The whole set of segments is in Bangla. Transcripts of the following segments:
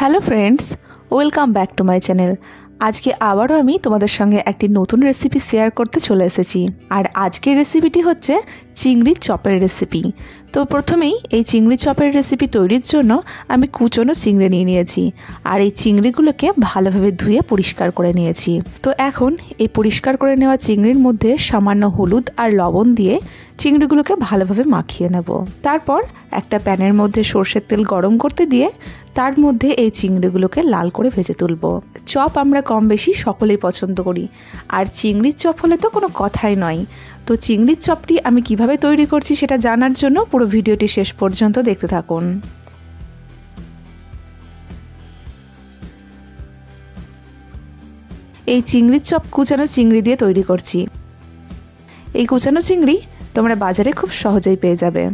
Hello friends, welcome back to my channel. আজকে আবারও আমি তোমাদের সঙ্গে একটি নতুন রেসিপি শেয়ার করতে চলে এসেছি। আর আজকের রেসিপিটি হচ্ছে চিংড়ির চপের রেসিপি। তো প্রথমেই এই চিংড়ি চপের রেসিপি তৈরির জন্য আমি কুচনো চিংড়ি নিয়ে নিয়েছি। আর এই চিংড়িগুলোকে ভালোভাবে ধুয়ে পরিষ্কার করে নিয়েছি। তো এখন এই পরিষ্কার করে নেওয়া চিংড়ির মধ্যে সামান্য হলুদ আর লবণ দিয়ে চিংড়িগুলোকে ভালোভাবে মাখিয়ে নেব। তারপর একটা প্যানের মধ্যে সর্ষের তেল গরম করতে দিয়ে তার মধ্যে এই চিংড়িগুলোকে লাল করে ভেজে তুলব। চপ আমরা কম বেশি সকলেই পছন্দ করি, আর চিংড়ির চপ হলে তো কোনো কথাই নয়। তো চিংড়ির চপটি আমি কিভাবে তৈরি করছি সেটা জানার জন্য পুরো ভিডিওটি শেষ পর্যন্ত দেখতে থাকুন। এই চিংড়ির চপ কুচানো চিংড়ি দিয়ে তৈরি করছি। এই কুচানো চিংড়ি তোমরা বাজারে খুব সহজেই পেয়ে যাবে।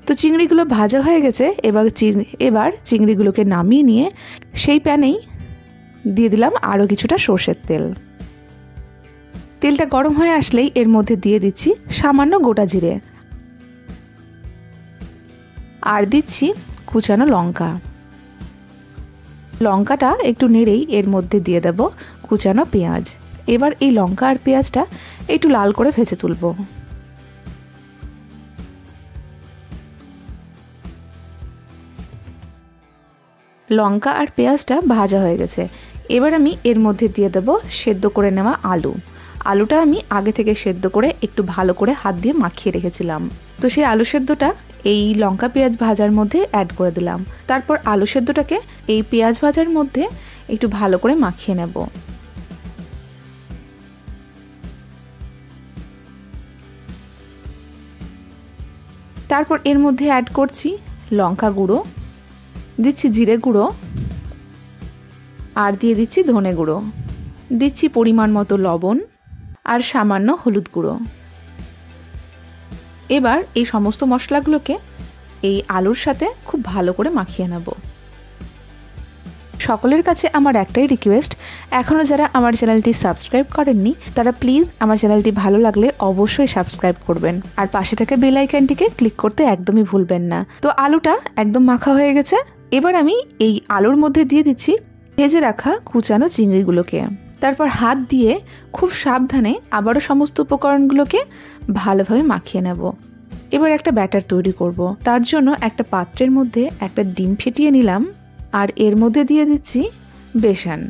তো চিংড়িগুলো ভাজা হয়ে গেছে। এবার চিংড়িগুলোকে নামিয়ে নিয়ে সেই প্যানেই দিয়ে দিলাম আরও কিছুটা সর্ষের তেল। তেলটা গরম হয়ে আসলেই এর মধ্যে দিয়ে দিচ্ছি সামান্য গোটা জিরে, আর দিচ্ছি কুচানো লঙ্কা। লঙ্কাটা একটু নেড়েই এর মধ্যে দিয়ে দেব কুচানো পেঁয়াজ। এবার এই লঙ্কা আর পেঁয়াজটা একটু লাল করে ভেজে তুলব। লঙ্কা আর পেঁয়াজটা ভাজা হয়ে গেছে। এবার আমি এর মধ্যে দিয়ে দেব সেদ্ধ করে নেওয়া আলু। আলুটা আমি আগে থেকে সেদ্ধ করে একটু ভালো করে হাত দিয়ে মাখিয়ে রেখেছিলাম। তো সেই আলু সেদ্ধটা এই লঙ্কা পেঁয়াজ ভাজার মধ্যে অ্যাড করে দিলাম। তারপর আলু সেদ্ধটাকে এই পেঁয়াজ ভাজার মধ্যে একটু ভালো করে মাখিয়ে নেব। তারপর এর মধ্যে অ্যাড করছি লঙ্কা গুঁড়ো, দিচ্ছি জিরে গুঁড়ো, আর দিয়ে দিচ্ছি ধনে গুঁড়ো, দিচ্ছি পরিমাণ মতো লবণ আর সামান্য হলুদ গুঁড়ো। এবার এই সমস্ত মশলাগুলোকে এই আলুর সাথে খুব ভালো করে মাখিয়ে নেব। সকলের কাছে আমার একটাই রিকোয়েস্ট, এখনও যারা আমার চ্যানেলটি সাবস্ক্রাইব করেননি তারা প্লিজ আমার চ্যানেলটি ভালো লাগলে অবশ্যই সাবস্ক্রাইব করবেন, আর পাশে থাকা বেল আইকনটিকে ক্লিক করতে একদমই ভুলবেন না। তো আলুটা একদম মাখা হয়ে গেছে। এবার আমি এই আলুর মধ্যে দিয়ে দিচ্ছি ভেজে রাখা কুচানো চিংড়িগুলোকে। তারপর হাত দিয়ে খুব সাবধানে আবারও সমস্ত উপকরণগুলোকে ভালোভাবে মাখিয়ে নেব। এবার একটা ব্যাটার তৈরি করব। তার জন্য একটা পাত্রের মধ্যে একটা ডিম ফেটিয়ে নিলাম, আর এর মধ্যে দিয়ে দিচ্ছি বেসন,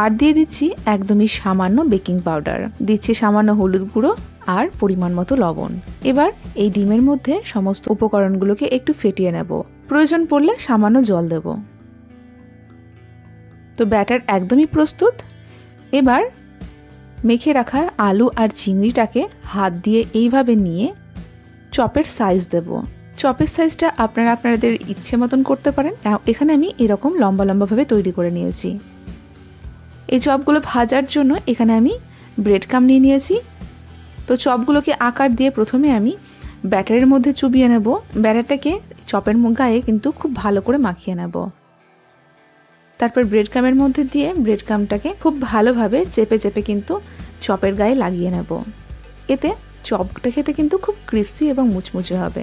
আর দিয়ে দিচ্ছি একদমই সামান্য বেকিং পাউডার, দিচ্ছি সামান্য হলুদ গুঁড়ো আর পরিমাণ মতো লবণ। এবার এই ডিমের মধ্যে সমস্ত উপকরণগুলোকে একটু ফেটিয়ে নেব। প্রয়োজন পড়লে সামান্য জল দেব। তো ব্যাটার একদমই প্রস্তুত। এবার মেখে রাখা আলু আর চিংড়িটাকে হাত দিয়ে এইভাবে নিয়ে চপের সাইজ দেব। চপের সাইজটা আপনারা আপনাদের ইচ্ছে মতন করতে পারেন। এখানে আমি এরকম লম্বা লম্বাভাবে তৈরি করে নিয়েছি। এই চপগুলো ভাজার জন্য এখানে আমি ব্রেড ক্রাম্ব নিয়ে নিয়েছি। তো চপগুলোকে আকার দিয়ে প্রথমে আমি ব্যাটারের মধ্যে চুবিয়ে নেব। ব্যাটারটাকে চপের গায়ে কিন্তু খুব ভালো করে মাখিয়ে নেব। তারপর ব্রেড ক্রাম্বের মধ্যে দিয়ে ব্রেড ক্রাম্বটাকে খুব ভালোভাবে চেপে চেপে কিন্তু চপের গায়ে লাগিয়ে নেব। এতে চপটা খেতে কিন্তু খুব ক্রিস্পি এবং মুচমুচে হবে।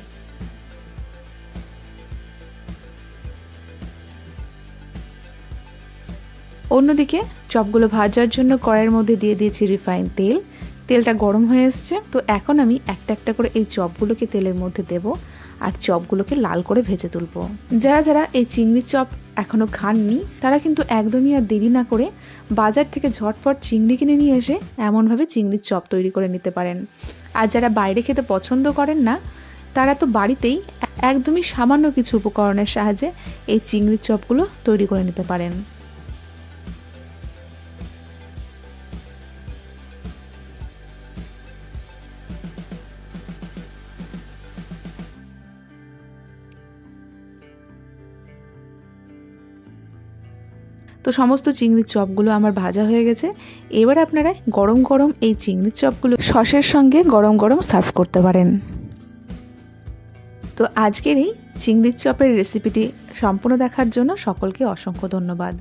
অন্যদিকে চপগুলো ভাজার জন্য কড়াইয়ের মধ্যে দিয়ে দিয়েছি রিফাইন তেল। তেলটা গরম হয়ে এসছে। তো এখন আমি একটা একটা করে এই চপগুলোকে তেলের মধ্যে দেব, আর চপগুলোকে লাল করে ভেজে তুলব। যারা যারা এই চিংড়ির চপ এখনও খাননি তারা কিন্তু একদমই আর দেরি না করে বাজার থেকে ঝটপট চিংড়ি কিনে নিয়ে এসে এমনভাবে চিংড়ির চপ তৈরি করে নিতে পারেন। আর যারা বাইরে খেতে পছন্দ করেন না তারা তো বাড়িতেই একদমই সামান্য কিছু উপকরণের সাহায্যে এই চিংড়ির চপগুলো তৈরি করে নিতে পারেন। তো সমস্ত চিংড়ির চপগুলো আমার ভাজা হয়ে গেছে। এবার আপনারা গরম গরম এই চিংড়ির চপগুলো সসের সঙ্গে গরম গরম সার্ভ করতে পারেন। তো আজকের এই চিংড়ির চপের রেসিপিটি সম্পূর্ণ দেখার জন্য সকলকে অসংখ্য ধন্যবাদ।